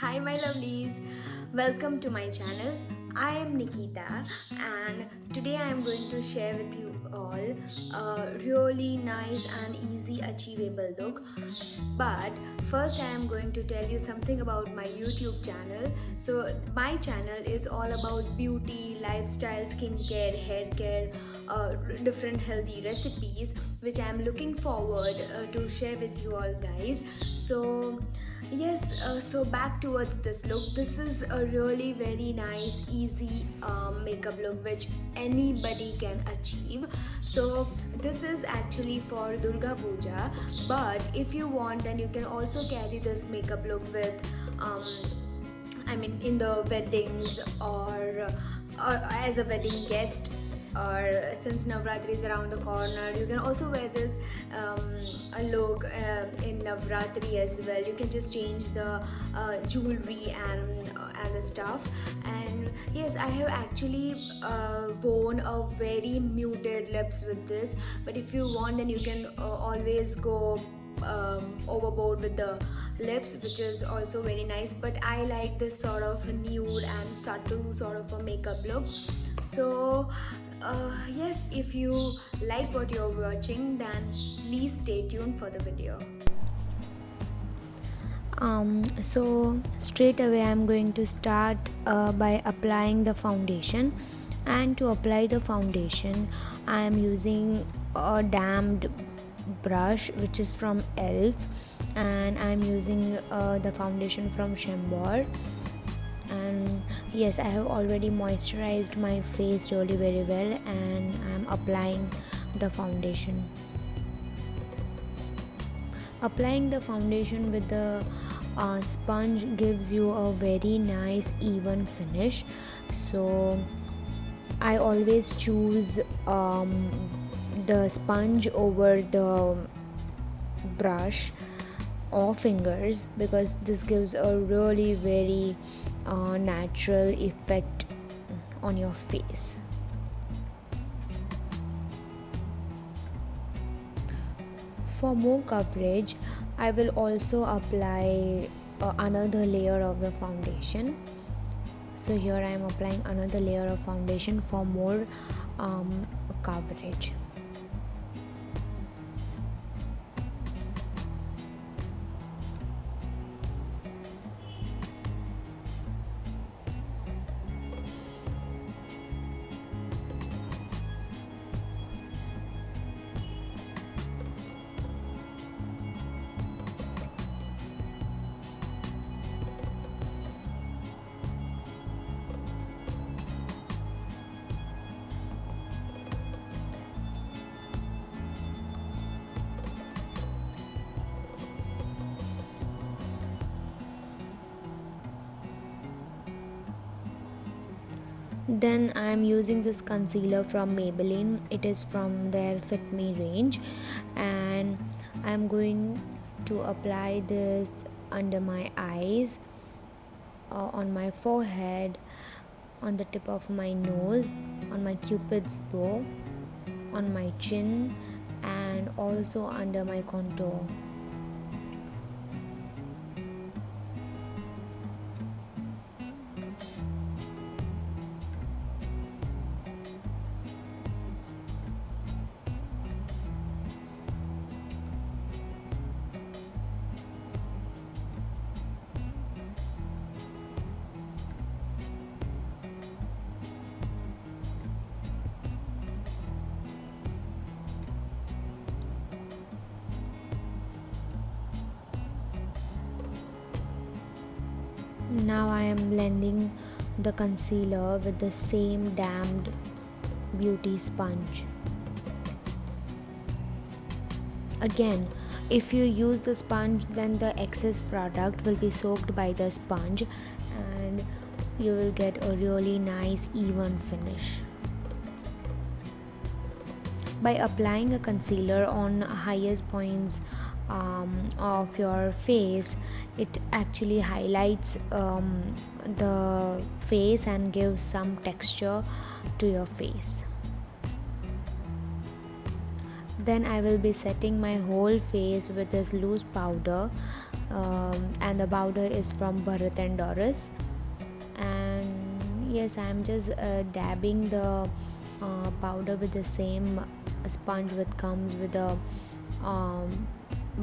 Hi my lovelies, welcome to my channel. I am Nikita and today I am going to share with you all a really nice and easy achievable look. But first I am going to tell you something about my YouTube channel. So my channel is all about beauty, lifestyle, skincare, hair care, different healthy recipes which I am looking forward to share with you all guys. So yes, so back towards this look. This is a really very nice easy makeup look which anybody can achieve. So this is actually for Durga Puja, but if you want then you can also carry this makeup look with in the weddings or as a wedding guest, or since Navratri is around the corner, you can also wear this a look in Navratri as well. You can just change the jewelry and the stuff. And yes, I have actually worn a very muted lips with this, but if you want then you can always go overboard with the lips, which is also very nice. But I like this sort of nude and subtle sort of a makeup look. So yes, if you like what you're watching then please stay tuned for the video. So straight away I'm going to start by applying the foundation. And to apply the foundation I am using a damped brush which is from elf, and I'm using the foundation from Shembor. And yes, I have already moisturized my face really very well, and I'm applying the foundation. Applying the foundation with the sponge gives you a very nice even finish. So I always choose the sponge over the brush or fingers because this gives a really very natural effect on your face. For more coverage, I will also apply another layer of the foundation. So here I am applying another layer of foundation for more coverage. Then I am using this concealer from Maybelline. It is from their Fit Me range, and I am going to apply this under my eyes, on my forehead, on the tip of my nose, on my cupid's bow, on my chin, and also under my contour. Now I am blending the concealer with the same damped beauty sponge. Again, if you use the sponge, then the excess product will be soaked by the sponge and you will get a really nice even finish. By applying a concealer on highest points of your face, it actually highlights the face and gives some texture to your face. Then I will be setting my whole face with this loose powder and the powder is from Bharat and Doris. And yes, I'm just dabbing the powder with the same sponge which comes with the um,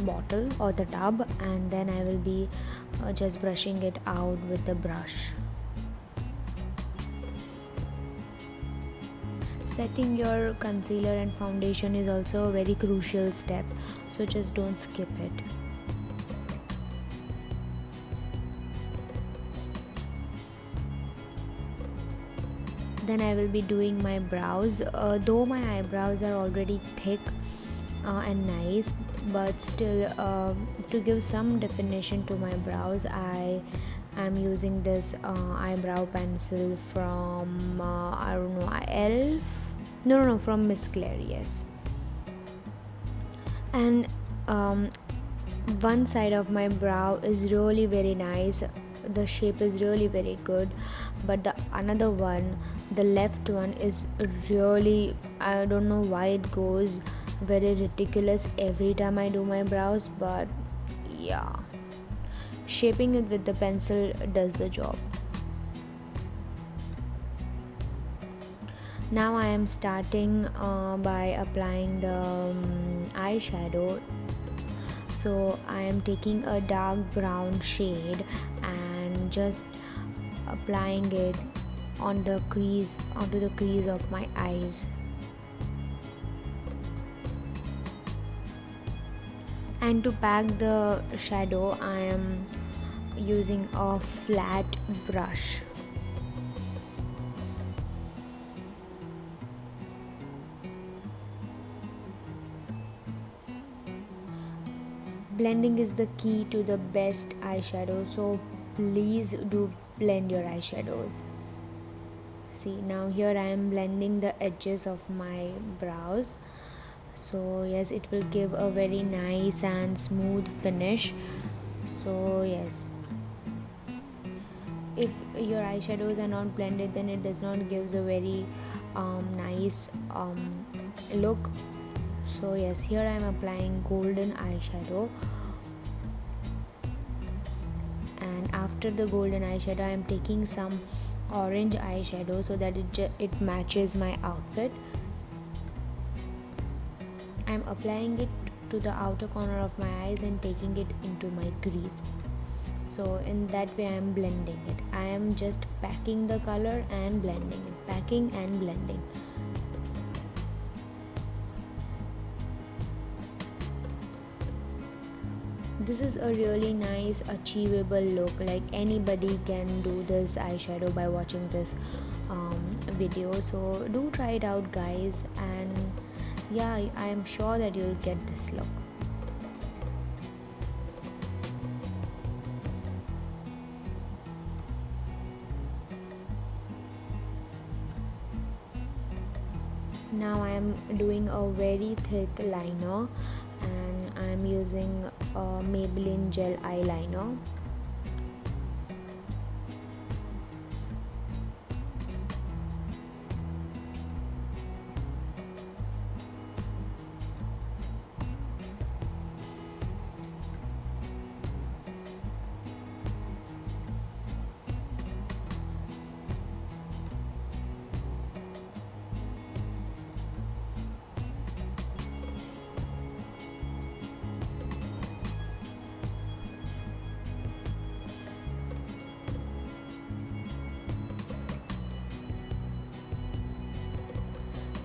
bottle or the tub, and then I will be just brushing it out with the brush. Setting your concealer and foundation is also a very crucial step, so just don't skip it. Then I will be doing my brows. Though my eyebrows are already thick and nice, but still to give some definition to my brows, I am using this eyebrow pencil from I don't know, elf, no, from Miss Claire, yes. And one side of my brow is really very nice, the shape is really very good, but the another one, the left one, is really, I don't know why it goes very ridiculous every time I do my brows, but yeah, shaping it with the pencil does the job. Now I am starting by applying the eyeshadow. So I am taking a dark brown shade and just applying it onto the crease of my eyes. And to pack the shadow, I am using a flat brush. Blending is the key to the best eyeshadow, so please do blend your eyeshadows. See, now here I am blending the edges of my brows, so yes, it will give a very nice and smooth finish. So yes, if your eyeshadows are not blended, then it does not give a very nice look. So yes, here I am applying golden eyeshadow, and after the golden eyeshadow I am taking some orange eyeshadow so that it matches my outfit. I am applying it to the outer corner of my eyes and taking it into my crease. So in that way I am blending it. I am just packing the color and blending it, packing and blending. This is a really nice achievable look, like anybody can do this eyeshadow by watching this video. So do try it out, guys, and yeah, I am sure that you'll get this look. Now I am doing a very thick liner, and I am using a Maybelline gel eyeliner.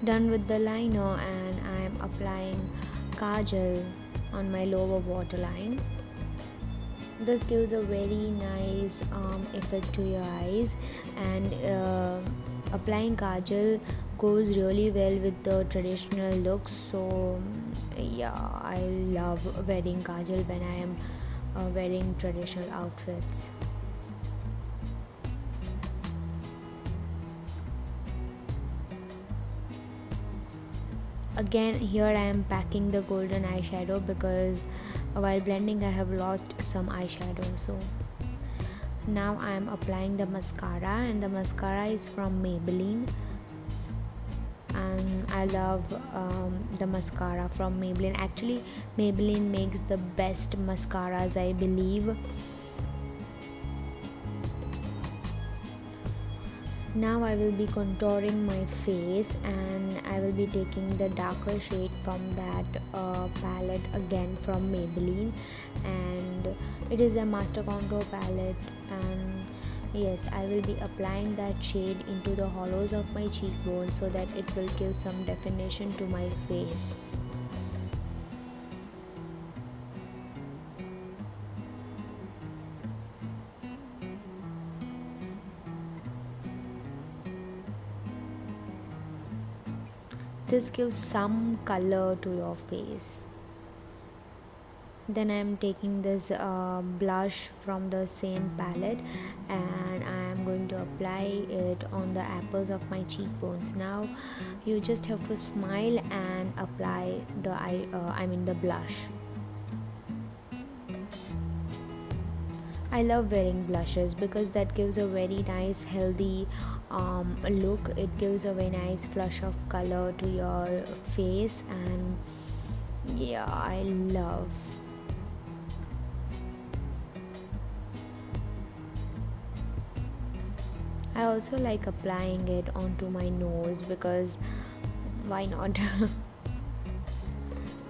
Done with the liner, and I am applying kajal on my lower waterline. This gives a very nice effect to your eyes, and applying kajal goes really well with the traditional looks. So yeah, I love wearing kajal when I am wearing traditional outfits. Again, here I am packing the golden eyeshadow because while blending I have lost some eyeshadow. So now I am applying the mascara, and the mascara is from Maybelline. and I love the mascara from Maybelline. Actually, Maybelline makes the best mascaras, I believe. Now I will be contouring my face, and I will be taking the darker shade from that palette again from Maybelline, and it is a master contour palette. And yes, I will be applying that shade into the hollows of my cheekbones so that it will give some definition to my face. This gives some color to your face. Then I am taking this blush from the same palette, and I am going to apply it on the apples of my cheekbones. Now you just have to smile and apply the blush. I love wearing blushes because that gives a very nice healthy look. It gives a very nice flush of color to your face, and yeah, I love. I also like applying it onto my nose because why not?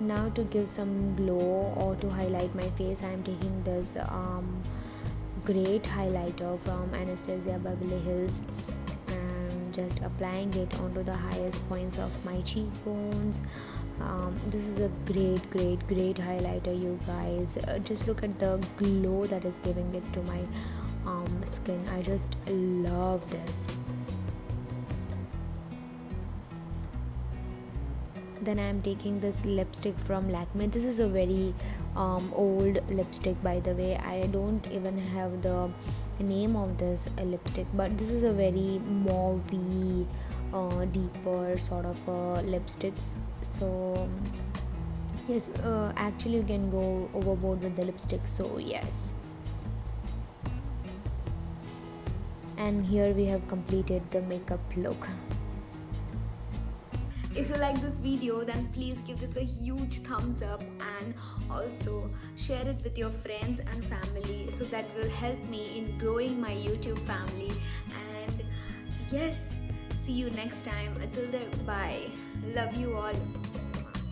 Now to give some glow or to highlight my face, I am taking this great highlighter from Anastasia Beverly Hills and just applying it onto the highest points of my cheekbones. This is a great highlighter, you guys. Just look at the glow that is giving it to my skin. I just love this. Then I am taking this lipstick from Lakme. This is a very old lipstick, by the way. I don't even have the name of this lipstick, but this is a very mauvey, deeper sort of lipstick. So yes, actually you can go overboard with the lipstick, so yes. And here we have completed the makeup look. If you like this video, then please give this a huge thumbs up, and also share it with your friends and family, so that will help me in growing my YouTube family. And yes, see you next time. Until then, bye. Love you all.